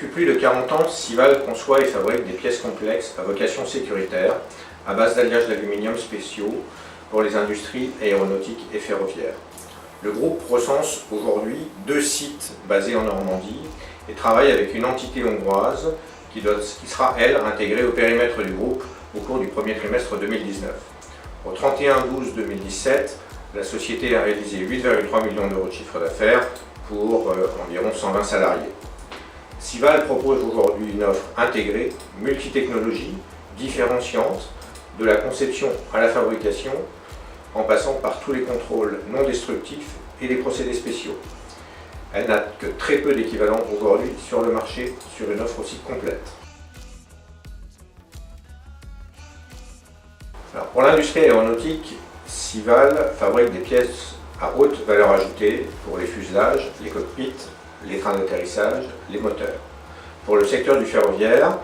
Depuis plus de 40 ans, Sival conçoit et fabrique des pièces complexes à vocation sécuritaire, à base d'alliages d'aluminium spéciaux pour les industries aéronautiques et ferroviaires. Le groupe recense aujourd'hui 2 sites basés en Normandie et travaille avec une entité hongroise qui sera, elle, intégrée au périmètre du groupe au cours du premier trimestre 2019. Au 31/12/2017, la société a réalisé 8,3 millions d'euros de chiffre d'affaires pour environ 120 salariés. Sival propose aujourd'hui une offre intégrée, multitechnologie, différenciante, de la conception à la fabrication, en passant par tous les contrôles non destructifs et les procédés spéciaux. Elle n'a que très peu d'équivalent aujourd'hui sur le marché sur une offre aussi complète. Alors, pour l'industrie aéronautique, Sival fabrique des pièces à haute valeur ajoutée pour les fuselages, les cockpits, les trains d'atterrissage, les moteurs. Pour le secteur du ferroviaire,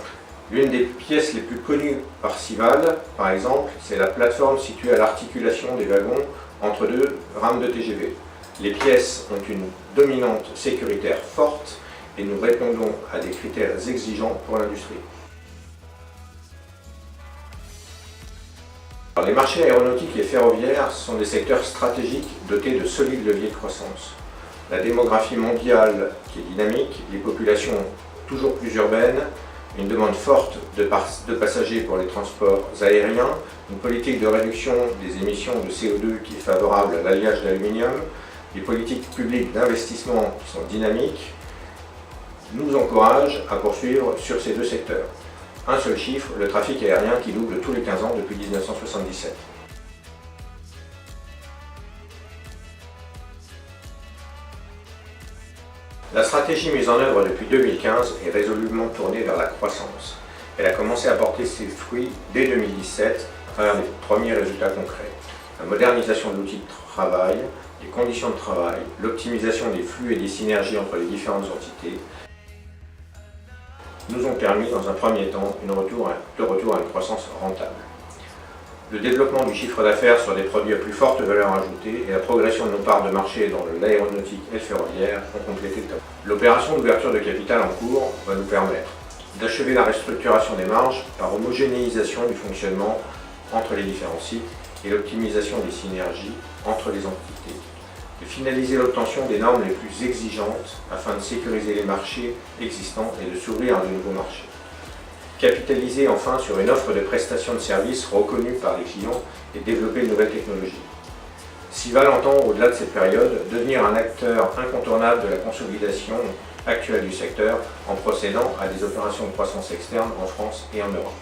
l'une des pièces les plus connues par Sival, par exemple, c'est la plateforme située à l'articulation des wagons entre 2 rames de TGV. Les pièces ont une dominante sécuritaire forte et nous répondons à des critères exigeants pour l'industrie. Les marchés aéronautiques et ferroviaires sont des secteurs stratégiques dotés de solides leviers de croissance. La démographie mondiale qui est dynamique, les populations toujours plus urbaines, une demande forte de passagers pour les transports aériens, une politique de réduction des émissions de CO2 qui est favorable à l'alliage d'aluminium, des politiques publiques d'investissement qui sont dynamiques, nous encouragent à poursuivre sur ces 2 secteurs. Un seul chiffre, le trafic aérien qui double tous les 15 ans depuis 1977. La stratégie mise en œuvre depuis 2015 est résolument tournée vers la croissance. Elle a commencé à porter ses fruits dès 2017 à travers les premiers résultats concrets. La modernisation de l'outil de travail, les conditions de travail, l'optimisation des flux et des synergies entre les différentes entités nous ont permis dans un premier temps de retour à une croissance rentable. Le développement du chiffre d'affaires sur des produits à plus forte valeur ajoutée et la progression de nos parts de marché dans l'aéronautique et le ferroviaire ont complété le tableau. L'opération d'ouverture de capital en cours va nous permettre d'achever la restructuration des marges par homogénéisation du fonctionnement entre les différents sites et l'optimisation des synergies entre les entités, de finaliser l'obtention des normes les plus exigeantes afin de sécuriser les marchés existants et de s'ouvrir à de nouveaux marchés. Capitaliser enfin sur une offre de prestations de services reconnue par les clients et développer de nouvelles technologies. Sival entend, au-delà de cette période, devenir un acteur incontournable de la consolidation actuelle du secteur en procédant à des opérations de croissance externe en France et en Europe.